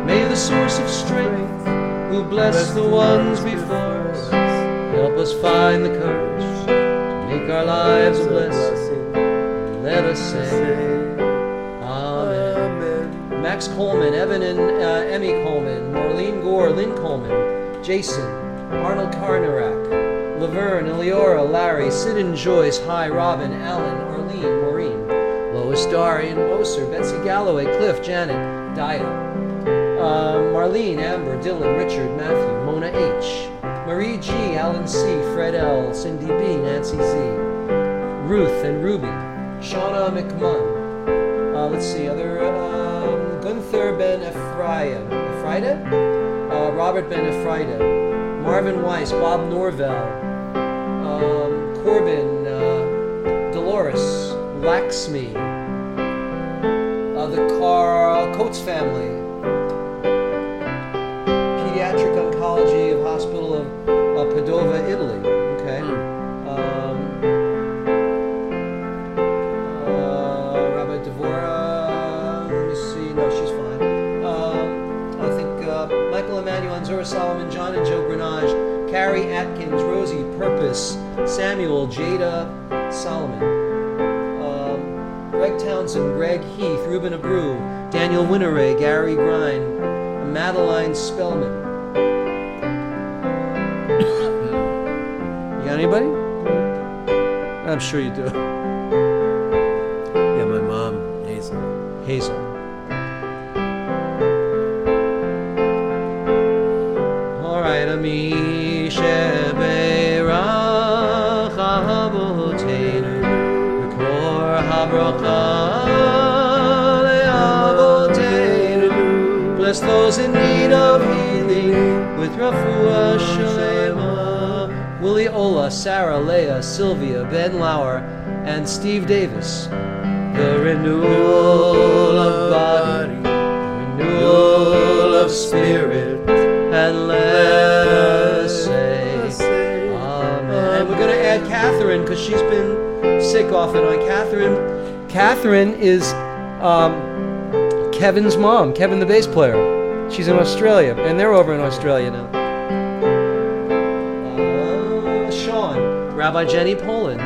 May the source of strength, who bless the ones before us, help us find the courage to make our lives a blessing. Let us say, Amen. Max Coleman, Evan and Emmy Coleman, Marlene Gore, Lynn Coleman, Jason, Arnold Karnarak, Laverne, Eliora, Larry, Sid and Joyce, Hi, Robin, Alan, Arlene, Maureen, Lois, Darian, Moser, Betsy Galloway, Cliff, Janet, Dia, Marlene, Amber, Dylan, Richard, Matthew, Mona H, Marie G, Alan C, Fred L, Cindy B, Nancy Z, Ruth and Ruby, Shauna McMunn, let's see, other, Gunther Ben Ephraim, Robert Ben Ephraim, Marvin Weiss, Bob Norvell, Corbin, Dolores, Laxmi, the Coates family, Pediatric Oncology of Hospital of Padova, Italy. Okay. Rabbi Devora, let me see. No, she's fine. I think Michael Emanuel, Anzora Solomon, John and Joe Grenage, Carrie Atkins, Rosie Purpose, Samuel, Jada Solomon, Greg Townsend, Greg Heath, Ruben Abreu, Daniel Winteray, Gary Grind, Madeline Spellman. You got anybody? I'm sure you do. Hazel. All right, Ami Shebeirach Avoteinu V'kor Habracha Le'avoteinu. Bless those in need of healing with Refuah Shalema. Willie Ola, Sarah, Leah, Sylvia, Ben Lauer, and Steve Davis. The renewal of body, renewal of spirit, and let us say Amen. And we're going to add Catherine because she's been sick off and on. Catherine is Kevin's mom, Kevin the bass player. She's in Australia, and they're over in Australia now. Sean, Rabbi Jenny Poland.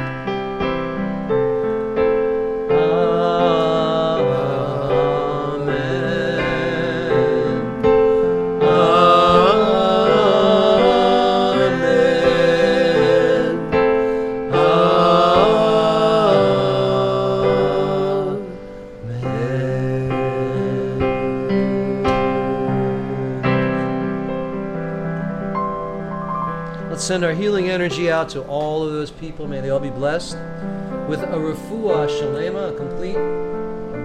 Send our healing energy out to all of those people. May they all be blessed with a refuah shalema, a complete,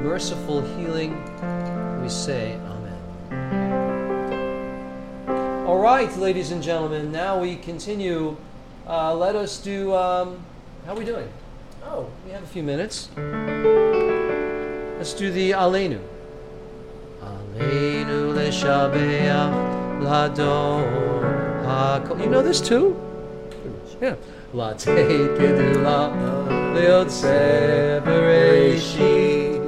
merciful healing. We say Amen. All right, ladies and gentlemen, now we continue. Let us do, how are we doing? Oh, we have a few minutes. Let's do the Aleinu. Aleinu leshabeach ladon. You know this too? Yeah. La tekedula leotze bereishi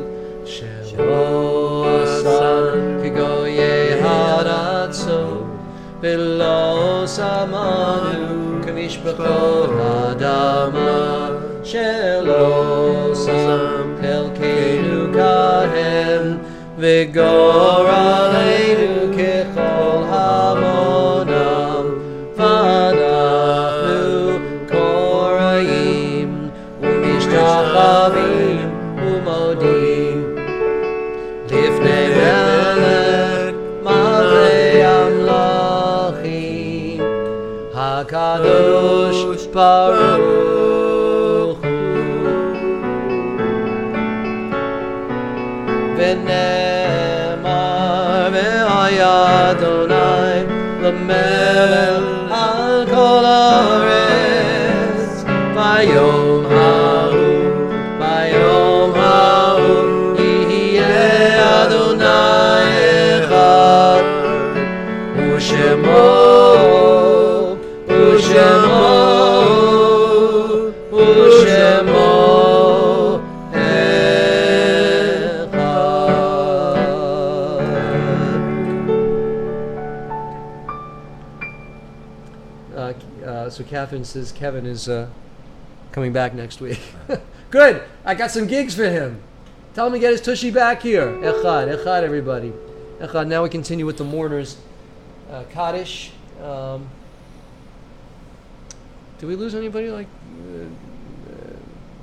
shelo asan kigoye haratso velo samanu kamishpachot adama shelo sam helkeinu kahem vigor aleinu kechol hamonam Vanachnu korayim umishtachavim umodim lifnei melech malei amlachim hakadosh baruch hu v'nemar ve'ayadonai l'melech Kol haaretz, Vayom ha'u, Yihyeh Adonai echad, U'shemo So Catherine says Kevin is coming back next week. Good. I got some gigs for him. Tell him to get his tushy back here. Echad, everybody. Echad. Now we continue with the mourners. Kaddish. Did we lose anybody like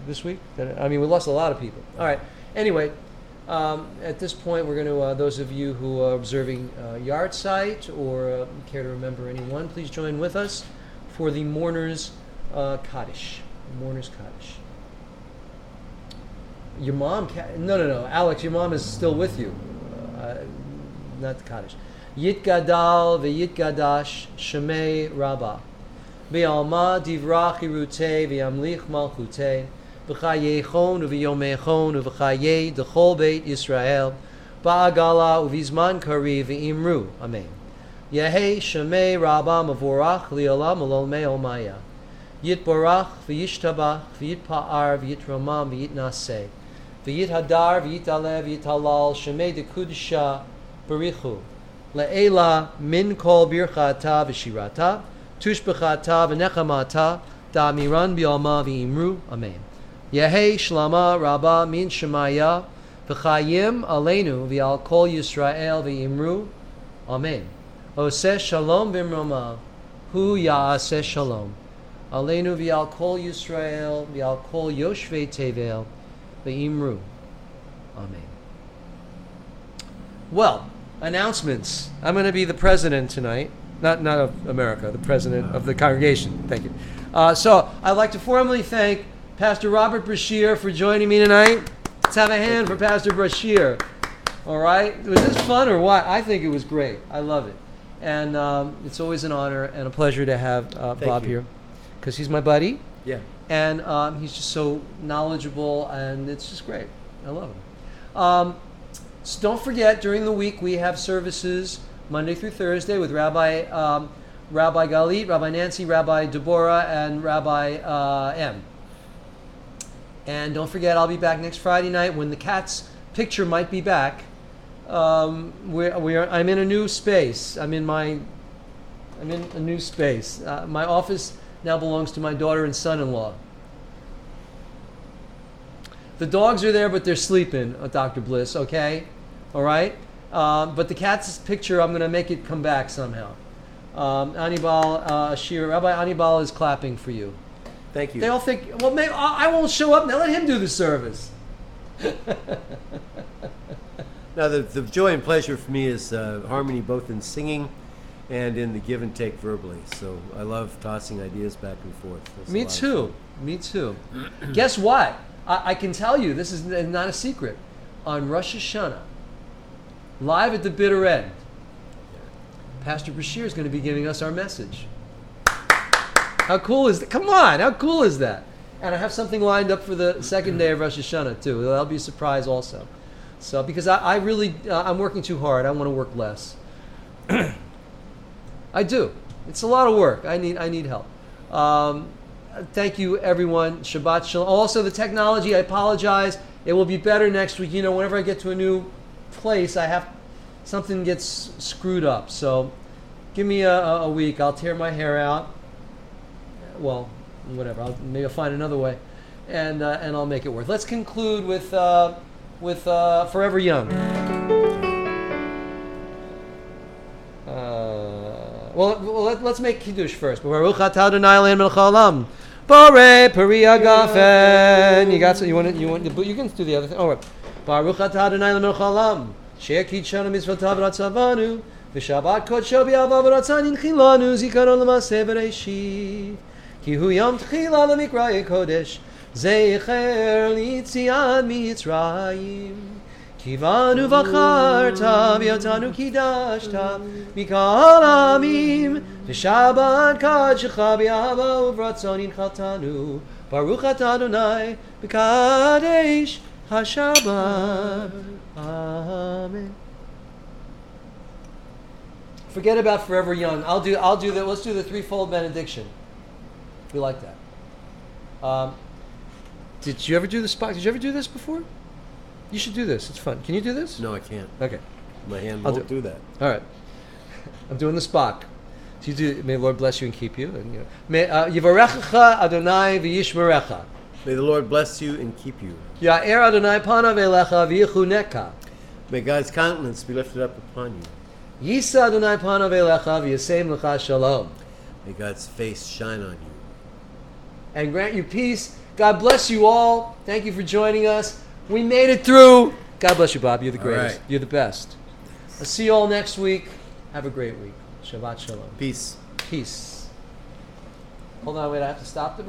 this week? I mean, we lost a lot of people. All right. Anyway, at this point, we're going to, those of you who are observing Yard Site or care to remember anyone, please join with us for the mourners Kaddish. Mourners Kaddish. Your mom, no, Alex, your mom is still with you. Not the Kaddish. Yitgadal v'yitgadash shemei Rabbi. V'alma divrach irutei v'yamlich malchutei. V'chayechon uv'yomechon uv'chayei d'chol beit Yisrael. Ba'agala uv'izman kari v'imru. Amen. Yehei shemei Rabba mavorach li'olam ololmei olmaya. Yitbarach v'yishtabach v'yitpa'ar v'yitramam v'yitnaseh. V'yithadar v'yitalev v'yithalal shemei dekudisha barichu. Le'ela min kol birchata v'shirata. Tushbechata v'nechamata. Da'amiran bi'alma v'imru. Amen. Yehei shlama Rabba min shemaya. V'chayim aleinu v'al kol Yisrael v'imru. Amen. Oseh shalom v'imroma. Hu ya'aseh shalom. Aleinu v'al kol Yisrael v'al kol Yoshvei Tevel v'imru. Amen. Well, announcements. I'm going to be the president tonight. Not of America, the president of the congregation. Thank you. So I'd like to formally thank Pastor Robert Brashear for joining me tonight. Let's have a hand for Pastor Brashear. All right? Was this fun or what? I think it was great. I love it. And it's always an honor and a pleasure to have Bob here, because he's my buddy. Yeah. And he's just so knowledgeable, and it's just great. I love him. So don't forget, during the week we have services Monday through Thursday with Rabbi Galit, Rabbi Nancy, Rabbi Deborah, and Rabbi M. And don't forget, I'll be back next Friday night when the cat's picture might be back. I'm in a new space. I'm in a new space. My office now belongs to my daughter and son-in-law. The dogs are there, but they're sleeping, Dr. Bliss, okay? All right? But the cat's picture, I'm going to make it come back somehow. Anibal, Rabbi Anibal is clapping for you. Thank you. They all think, well, maybe I won't show up. Now let him do the service. Now, the joy and pleasure for me is harmony both in singing and in the give and take verbally. So I love tossing ideas back and forth. Me too. Me too. Guess what? I can tell you, this is not a secret. On Rosh Hashanah, live at the bitter end, Pastor Brashear is going to be giving us our message. How cool is that? Come on, how cool is that? And I have something lined up for the second day of Rosh Hashanah too. That'll be a surprise also. So, because I really, I'm working too hard. I want to work less. I do. It's a lot of work. I need help. Thank you, everyone. Shabbat shalom. Also, the technology, I apologize. It will be better next week. You know, whenever I get to a new place, something gets screwed up. So, give me a week. I'll tear my hair out. Well, whatever. Maybe I'll find another way, and I'll make it work. Let's conclude with Forever Young. Let's make Kiddush first. Baruch atah Adonai Eloheinu melech haolam, borei peri hagafen. You got so you can do the other thing. All right. Baruch atah Adonai Eloheinu melech haolam, she'kidshanu mitzvotav v'ratzavanu, v'shabbat kodsho b'yavav v'ratzan yinchilanu zikaron l'maseh b'reishit, ki hu yom tchila l'mikrayei kodesh, zecher l'yitziat mitzrayim. Kivanu v'charta v'yotanu kidashta mikol amim v'shabbat kadshecha b'yahava uvratzon yinchaltanu Baruch atah Adonai b'kadesh haShabbat. Amen. Forget about Forever Young. I'll do that. Let's do the threefold benediction. We like that. Did you ever do the spot? Did you ever do this before? You should do this. It's fun. Can you do this? No, I can't. Okay. My hand won't do that. All right. I'm doing the Spock. So you do. May the Lord bless you and keep you. And may Yivarechecha Adonai v'yishmerecha. May the Lord bless you and keep you. Ya'er Adonai panav elecha v'yichuneka. May God's countenance be lifted up upon you. Yisa Adonai panav elecha v'yasem lecha shalom. May God's face shine on you. And grant you peace. God bless you all. Thank you for joining us. We made it through. God bless you, Bob. You're the greatest. Right. You're the best. I'll see you all next week. Have a great week. Shabbat shalom. Peace. Peace. Hold on, wait. I have to stop the